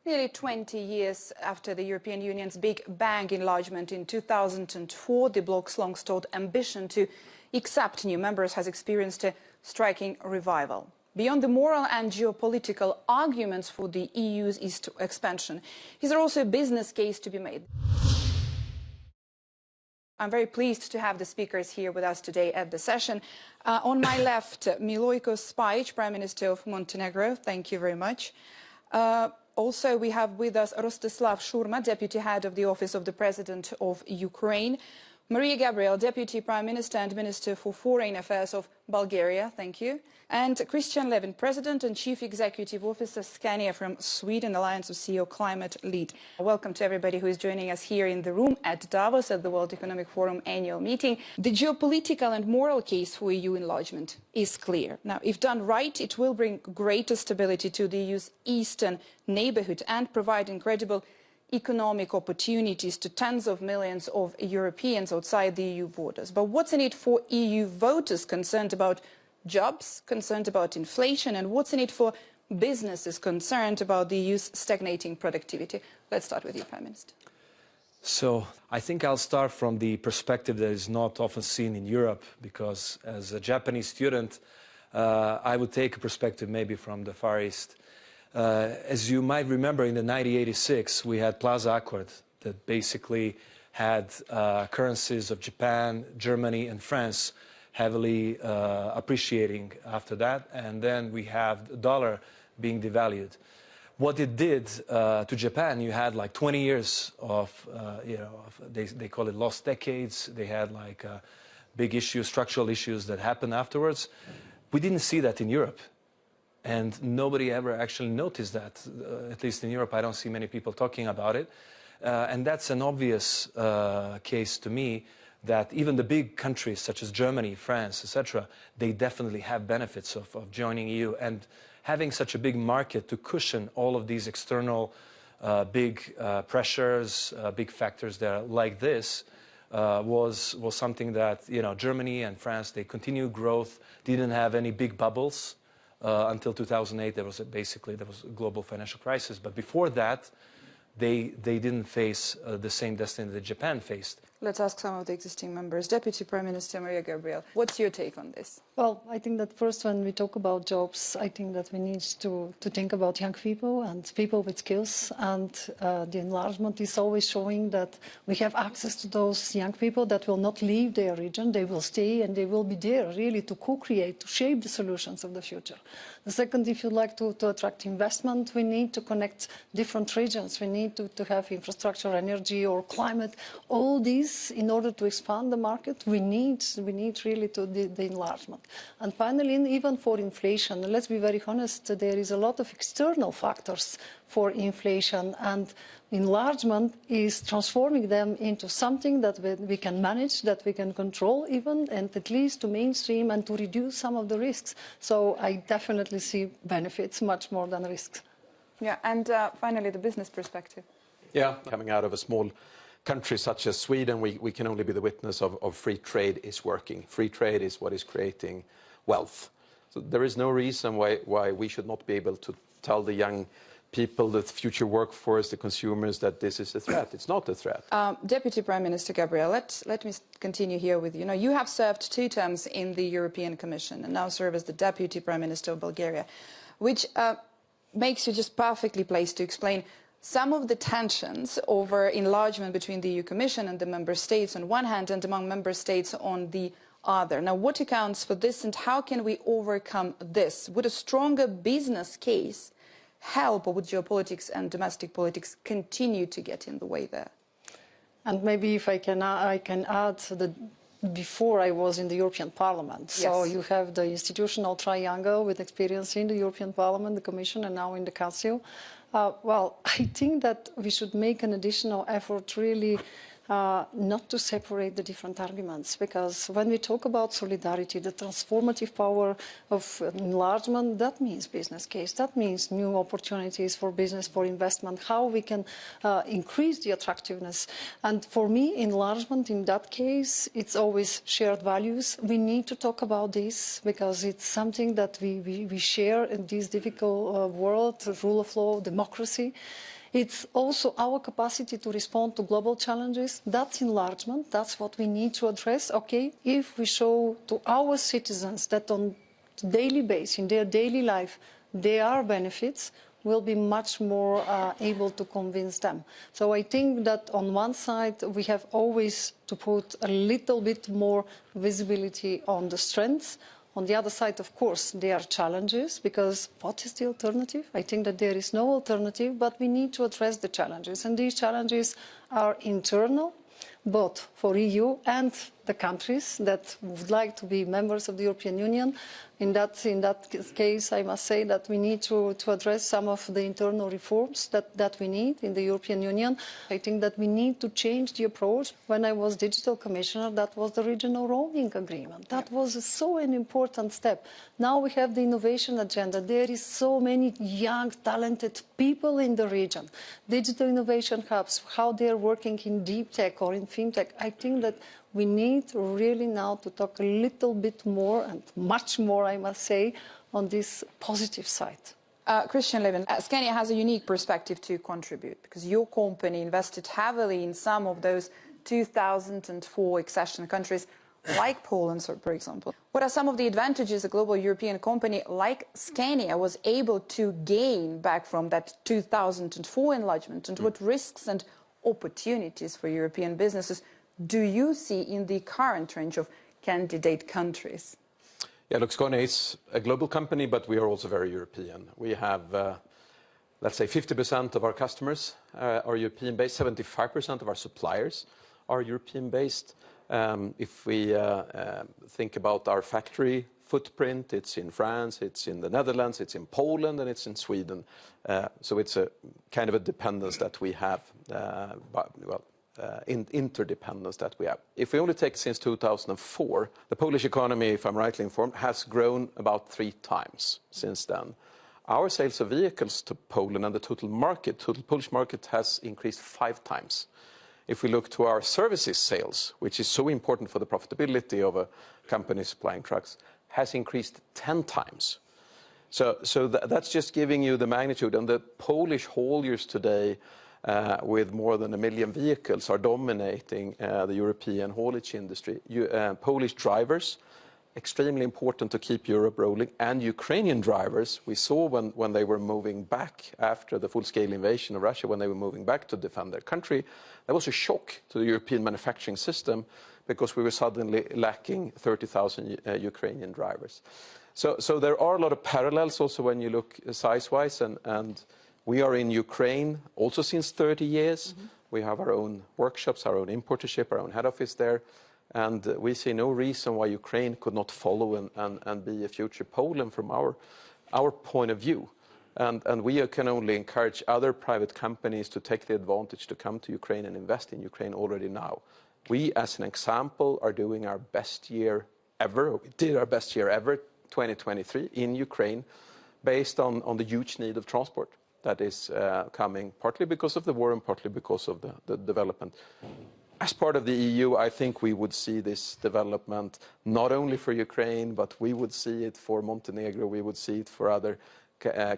Nearly 20 years after the European Union's Big Bang enlargement in 2004, the bloc's long-stalled ambition to accept new members has experienced a striking revival. Beyond the moral and geopolitical arguments for the EU's east expansion, is there also a business case to be made? I'm very pleased to have the speakers here with us today at the session. On my left, Milojko Spajic, Prime Minister of Montenegro. Thank you very much. Also, we have with us Rostislav Šurma, Deputy Head of the Office of the President of Ukraine. Maria Gabriel, Deputy Prime Minister and Minister for Foreign Affairs of Bulgaria. Thank you. And Christian Levin, President and Chief Executive Officer, Scania from Sweden, Alliance of CEO Climate Lead. Welcome to everybody who is joining us here in the room at Davos at the World Economic Forum annual meeting. The geopolitical and moral case for EU enlargement is clear. Now, if done right, it will bring greater stability to the EU's eastern neighbourhood and provide incredible economic opportunities to tens of millions of Europeans outside the EU borders. But what's in it for EU voters concerned about jobs, concerned about inflation, and what's in it for businesses concerned about the EU's stagnating productivity? Let's start with you, Prime Minister. So I think I'll start from the perspective that is not often seen in Europe, because as a Japanese student, I would take a perspective maybe from the Far East. As you might remember, in the 1986, we had Plaza Accord that basically had currencies of Japan, Germany, and France heavily appreciating after that, and then we have the dollar being devalued. What it did to Japan, you had like 20 years of, they call it lost decades. They had like big issues, structural issues that happened afterwards. We didn't see that in Europe. And nobody ever actually noticed that. At least in Europe, I don't see many people talking about it. And that's an obvious case to me that even the big countries such as Germany, France, etc., they definitely have benefits of joining EU. And having such a big market to cushion all of these external big pressures, big factors there like this, was something that, Germany and France, they continued growth, didn't have any big bubbles. Until 2008, there was a global financial crisis. But before that, they didn't face the same destiny that Japan faced. Let's ask some of the existing members. Deputy Prime Minister Maria Gabriel, what's your take on this? Well, I think that first, when we talk about jobs, I think that we need to think about young people and people with skills. And the enlargement is always showing that we have access to those young people that will not leave their region. They will stay and they will be there really to co-create, to shape the solutions of the future. The second, if you'd like to attract investment, we need to connect different regions. We need to have infrastructure, energy or climate, all these in order to expand the market. We need really the enlargement. And finally, even for inflation, let's be very honest, there is a lot of external factors for inflation, and enlargement is transforming them into something that we can manage, that we can control even, and at least to mainstream and to reduce some of the risks. So I definitely see benefits much more than risks. Yeah, and finally, the business perspective. Yeah, coming out of a small country such as Sweden, we can only be the witness of free trade is working. Free trade is what is creating wealth. So there is no reason why we should not be able to tell the young people, the future workforce, the consumers, that this is a threat. It's not a threat. Deputy Prime Minister Gabriel, let me continue here with you. Now, you have served 2 terms in the European Commission and now serve as the Deputy Prime Minister of Bulgaria, which makes you just perfectly placed to explain some of the tensions over enlargement between the EU Commission and the Member States on one hand and among Member States on the other. Now, what accounts for this and how can we overcome this? Would a stronger business case help, or would geopolitics and domestic politics continue to get in the way there? And maybe if I can add that before I was in the European Parliament. Yes. So you have the institutional triangle with experience in the European Parliament, the Commission, and now in the Council. Well, I think that we should make an additional effort really not to separate the different arguments, because when we talk about solidarity, the transformative power of enlargement, that means business case, that means new opportunities for business, for investment, how we can increase the attractiveness. And for me, enlargement in that case, it's always shared values. We need to talk about this because it's something that we share in this difficult world, rule of law, democracy. It's also our capacity to respond to global challenges. That's enlargement. That's what we need to address. Okay, if we show to our citizens that on a daily basis, in their daily life, there are benefits, we'll be much more able to convince them. So I think that on one side, we have always to put a little bit more visibility on the strengths. On the other side, of course, there are challenges, because what is the alternative? I think that there is no alternative, but we need to address the challenges. And these challenges are internal, both for EU and the countries that would like to be members of the European Union. In that case, I must say that we need to address some of the internal reforms that we need in the European Union. I think that we need to change the approach. When I was Digital Commissioner, that was the regional roaming agreement. That was so an important step. Now we have the innovation agenda. There is so many young, talented people in the region. Digital innovation hubs, how they're working in deep tech or in fintech. I think that we need really now to talk a little bit more, and much more, I must say, on this positive side. Christian Levin, Scania has a unique perspective to contribute, because your company invested heavily in some of those 2004 accession countries, like Poland, for example. What are some of the advantages a global European company like Scania was able to gain back from that 2004 enlargement, and what risks and opportunities for European businesses do you see in the current range of candidate countries? Yeah, look, Scania is a global company, but we are also very European. We have, let's say, 50% of our customers are European-based, 75% of our suppliers are European-based. If we think about our factory footprint, it's in France, it's in the Netherlands, it's in Poland, and it's in Sweden. So it's a kind of a dependence that we have, interdependence that we have. If we only take since 2004, the Polish economy, if I'm rightly informed, has grown about 3 times since then. Our sales of vehicles to Poland and the total Polish market has increased 5 times. If we look to our services sales, which is so important for the profitability of a company supplying trucks, has increased 10 times. So that's just giving you the magnitude. And the Polish hauliers today, with more than 1 million vehicles, are dominating the European haulage industry. Polish drivers, extremely important to keep Europe rolling, and Ukrainian drivers, we saw when they were moving back after the full-scale invasion of Russia, when they were moving back to defend their country, there was a shock to the European manufacturing system, because we were suddenly lacking 30,000 Ukrainian drivers. So there are a lot of parallels also when you look size-wise, and we are in Ukraine also since 30 years. Mm-hmm. We have our own workshops, our own importership, our own head office there. And we see no reason why Ukraine could not follow and be a future Poland from our point of view. And we can only encourage other private companies to take the advantage to come to Ukraine and invest in Ukraine already now. We, as an example, are doing our best year ever. We did our best year ever, 2023, in Ukraine, based on the huge need of transport that is coming, partly because of the war and partly because of the development. As part of the EU, I think we would see this development not only for Ukraine, but we would see it for Montenegro, we would see it for other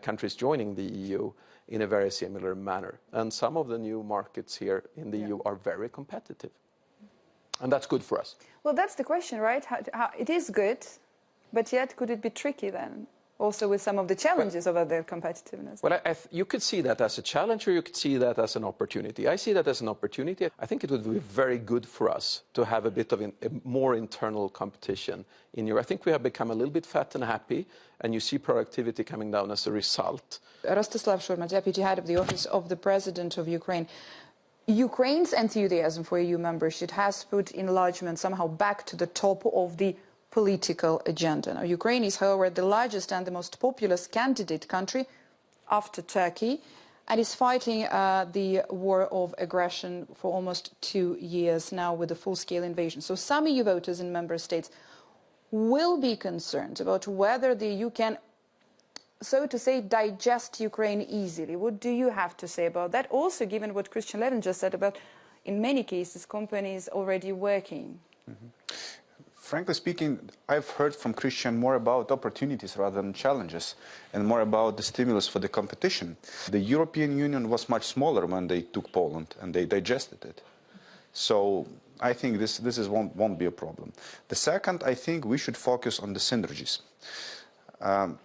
countries joining the EU in a very similar manner. And some of the new markets here in the EU are very competitive. And that's good for us. Well, that's the question, right? How it is good, but yet could it be tricky then? Also with some of the challenges of their competitiveness. Well, you could see that as a challenge, or you could see that as an opportunity. I see that as an opportunity. I think it would be very good for us to have a bit of a more internal competition in Europe. I think we have become a little bit fat and happy, and you see productivity coming down as a result. Rostislav Shurma, Deputy Head of the Office of the President of Ukraine. Ukraine's enthusiasm for EU membership has put enlargement somehow back to the top of the political agenda. Now, Ukraine is, however, the largest and the most populous candidate country after Turkey. and is fighting the war of aggression for almost 2 years now with a full-scale invasion. So some EU voters in member states will be concerned about whether the EU can, so to say, digest Ukraine easily. What do you have to say about that? Also, given what Christian Levin just said about, in many cases, companies already working. Mm-hmm. Frankly speaking, I've heard from Christian more about opportunities rather than challenges, and more about the stimulus for the competition. The European Union was much smaller when they took Poland, and they digested it. So I think this won't be a problem. The second, I think we should focus on the synergies.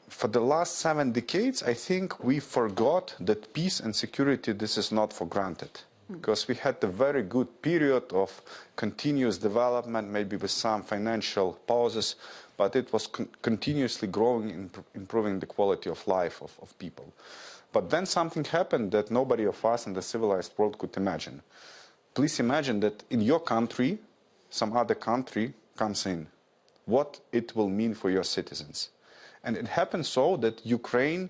For the last 7 decades, I think we forgot that peace and security, this is not for granted. Because we had a very good period of continuous development, maybe with some financial pauses, but it was continuously growing, improving the quality of life of people. But then something happened that nobody of us in the civilized world could imagine. Please imagine that in your country, some other country comes in. What it will mean for your citizens. And it happens so that Ukraine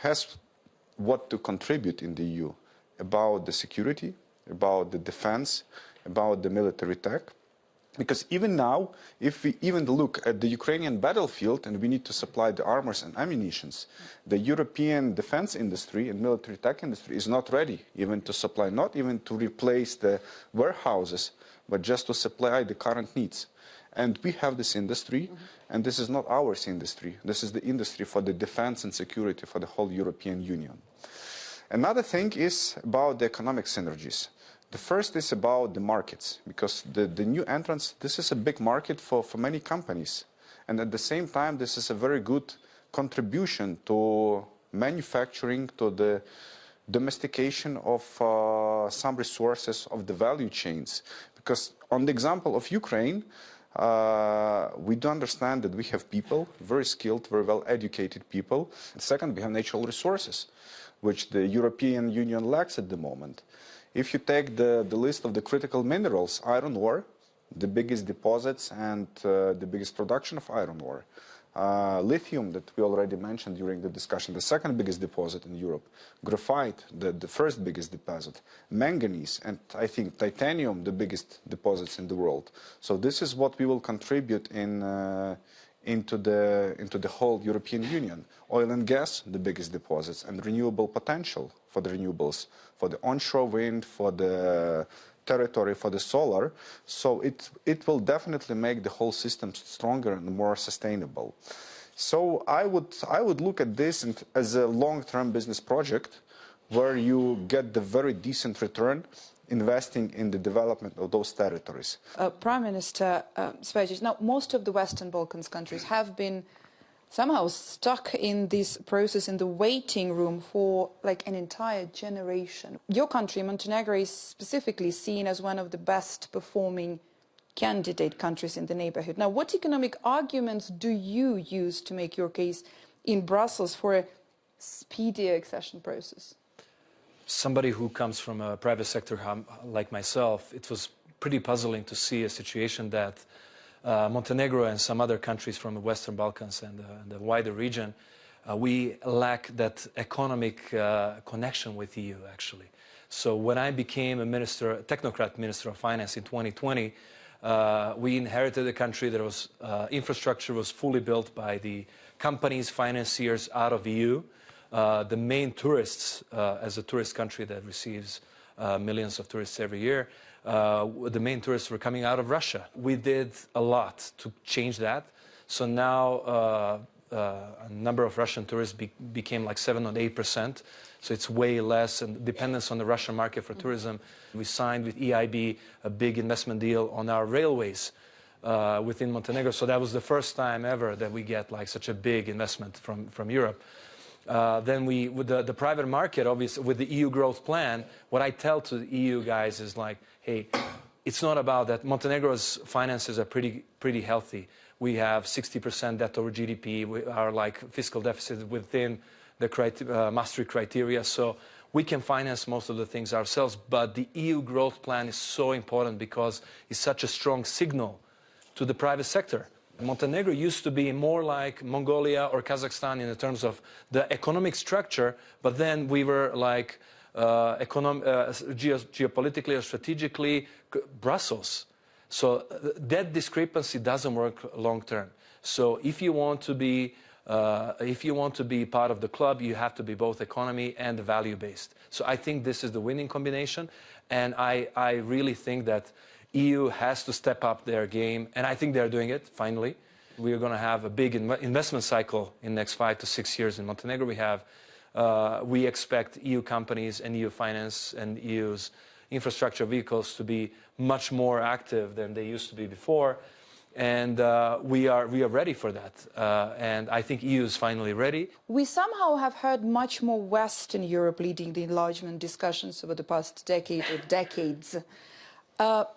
has what to contribute in the EU. About the security, about the defense, about the military tech. Because even now, if we even look at the Ukrainian battlefield and we need to supply the armors and ammunitions, the European defense industry and military tech industry is not ready even to supply, not even to replace the warehouses, but just to supply the current needs. And we have this industry, and this is not our industry. This is the industry for the defense and security for the whole European Union. Another thing is about the economic synergies. The first is about the markets, because the new entrants, this is a big market for many companies. And at the same time, this is a very good contribution to manufacturing, to the domestication of some resources of the value chains. Because on the example of Ukraine, we do understand that we have people, very skilled, very well-educated people. And second, we have natural resources, which the European Union lacks at the moment. If you take the list of the critical minerals, iron ore, the biggest deposits and the biggest production of iron ore. Lithium, that we already mentioned during the discussion, the second biggest deposit in Europe. Graphite, the first biggest deposit. Manganese, and I think titanium, the biggest deposits in the world. So this is what we will contribute into the whole European Union. Oil and gas, the biggest deposits, and renewable potential for the renewables, for the onshore wind, for the territory, for the solar. So it will definitely make the whole system stronger and more sustainable. So I would look at this as a long-term business project where you get the very decent return investing in the development of those territories. Prime Minister Spajic, now most of the Western Balkans countries have been somehow stuck in this process, in the waiting room for like an entire generation. Your country, Montenegro, is specifically seen as one of the best performing candidate countries in the neighborhood. Now, what economic arguments do you use to make your case in Brussels for a speedier accession process? Somebody who comes from a private sector like myself, it was pretty puzzling to see a situation that Montenegro and some other countries from the Western Balkans and the wider region, we lack that economic connection with the EU, actually. So when I became a technocrat minister of finance in 2020, we inherited a country that was infrastructure was fully built by the companies, financiers out of the EU. The main tourists, as a tourist country that receives millions of tourists every year, the main tourists were coming out of Russia. We did a lot to change that. So now a number of Russian tourists became like 7 or 8%. So it's way less, and dependence on the Russian market for tourism. We signed with EIB a big investment deal on our railways within Montenegro. So that was the first time ever that we get like such a big investment from Europe. Then with the private market, obviously, with the EU growth plan, what I tell to the EU guys is like, hey, it's not about that. Montenegro's finances are pretty healthy. We have 60% debt over GDP. We are like fiscal deficit within the Maastricht criteria. So we can finance most of the things ourselves. But the EU growth plan is so important because it's such a strong signal to the private sector Montenegro used to be more like Mongolia or Kazakhstan in terms of the economic structure, but then we were like geopolitically or strategically Brussels. So that discrepancy doesn't work long term. So if you want to be part of the club, you have to be both economy and value-based. So I think this is the winning combination, and I really think that EU has to step up their game, and I think they're doing it, finally. We are going to have a big investment cycle in the next 5 to 6 years in Montenegro. We expect EU companies and EU finance and EU's infrastructure vehicles to be much more active than they used to be before. And we are ready for that. And I think EU is finally ready. We somehow have heard much more Western Europe leading the enlargement discussions over the past decade or decades.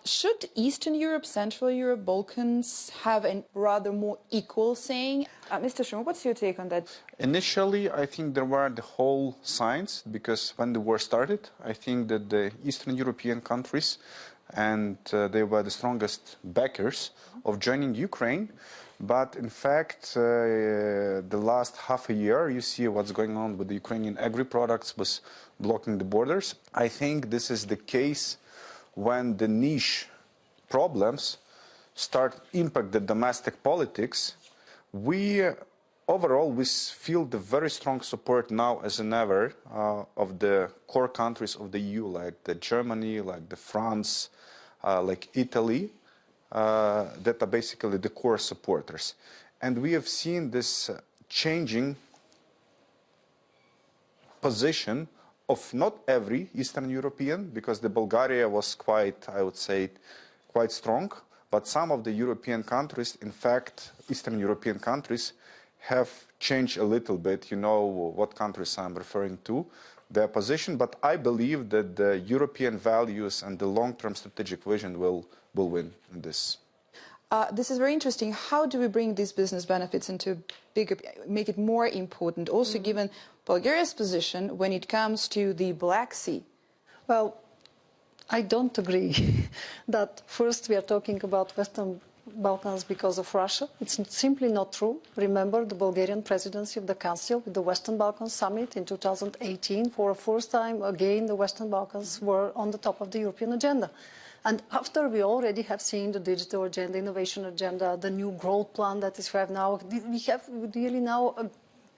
Should Eastern Europe, Central Europe, Balkans have a rather more equal saying? Mr. Schumer, what's your take on that? Initially, I think there were the whole signs, because when the war started, I think that the Eastern European countries, and they were the strongest backers of joining Ukraine. But in fact, the last half a year, you see what's going on with the Ukrainian agri-products was blocking the borders. I think this is the case when the niche problems start impact the domestic politics. Overall, we feel the very strong support now as in ever of the core countries of the EU, like the Germany, like the France, like Italy, that are basically the core supporters. And we have seen this changing position of not every Eastern European, because the Bulgaria was quite, I would say, quite strong, but some of the European countries, in fact, Eastern European countries, have changed a little bit. You know what countries I'm referring to, their position, but I believe that the European values and the long-term strategic vision will win in this. This is very interesting. How do we bring these business benefits into bigger, make it more important, also given Bulgaria's position when it comes to the Black Sea? Well, I don't agree that first we are talking about Western Balkans because of Russia. It's simply not true. Remember the Bulgarian presidency of the Council with the Western Balkans Summit in 2018. For the first time, again, the Western Balkans were on the top of the European agenda. And after we already have seen the digital agenda, innovation agenda, the new growth plan that is we have now, we have really now a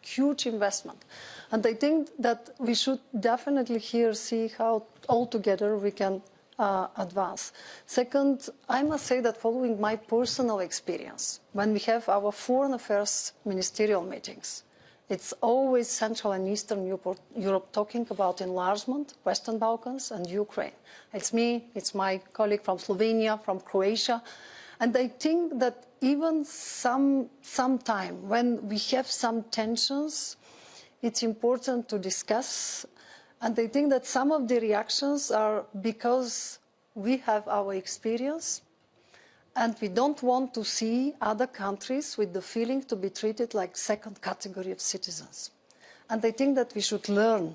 huge investment. And I think that we should definitely here see how all together we can advance. Second, I must say that following my personal experience, when we have our foreign affairs ministerial meetings, it's always Central and Eastern Europe talking about enlargement, Western Balkans and Ukraine. It's me, it's my colleague from Slovenia, from Croatia. And I think that even sometime when we have some tensions, it's important to discuss. And I think that some of the reactions are because we have our experience and we don't want to see other countries with the feeling to be treated like second category of citizens. And I think that we should learn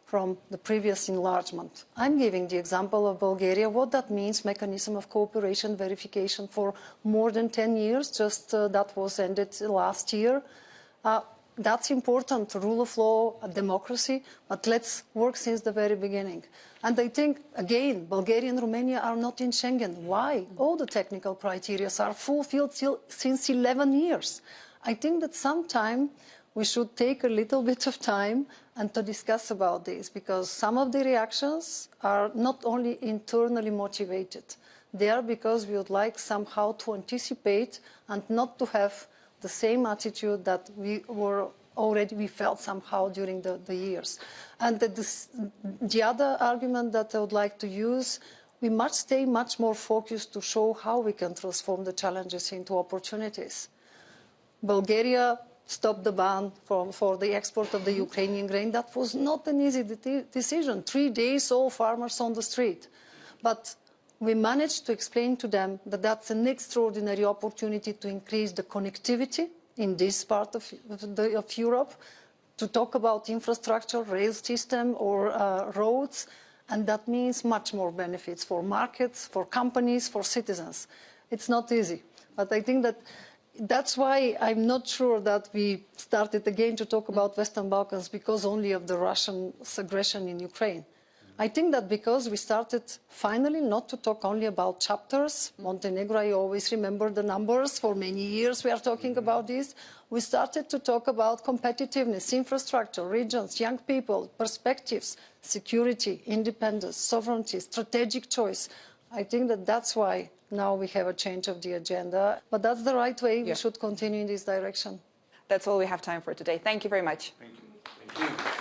from the previous enlargement. I'm giving the example of Bulgaria, what that means, mechanism of cooperation, verification for more than 10 years, just that was ended last year. That's important, rule of law, democracy, but let's work since the very beginning. And I think, again, Bulgaria and Romania are not in Schengen. Why? All the technical criteria are fulfilled since 11 years. I think that sometime we should take a little bit of time and to discuss about this, because some of the reactions are not only internally motivated. They are because we would like somehow to anticipate and not to have the same attitude that we felt somehow during the years. And the other argument that I would like to use, we must stay much more focused to show how we can transform the challenges into opportunities. Bulgaria stopped the ban for the export of the Ukrainian grain. That was not an easy decision. 3 days, all farmers on the street. But we managed to explain to them that that's an extraordinary opportunity to increase the connectivity in this part of Europe, to talk about infrastructure, rail system or roads, and that means much more benefits for markets, for companies, for citizens. It's not easy, but I think that That's why I'm not sure that we started again to talk about Western Balkans because only of the Russian aggression in Ukraine. I think that because we started finally not to talk only about chapters, Montenegro, I always remember the numbers, for many years we are talking about this, we started to talk about competitiveness, infrastructure, regions, young people, perspectives, security, independence, sovereignty, strategic choice. I think that that's why now we have a change of the agenda, but that's the right way. We should continue in this direction. That's all we have time for today. Thank you very much. Thank you. Thank you.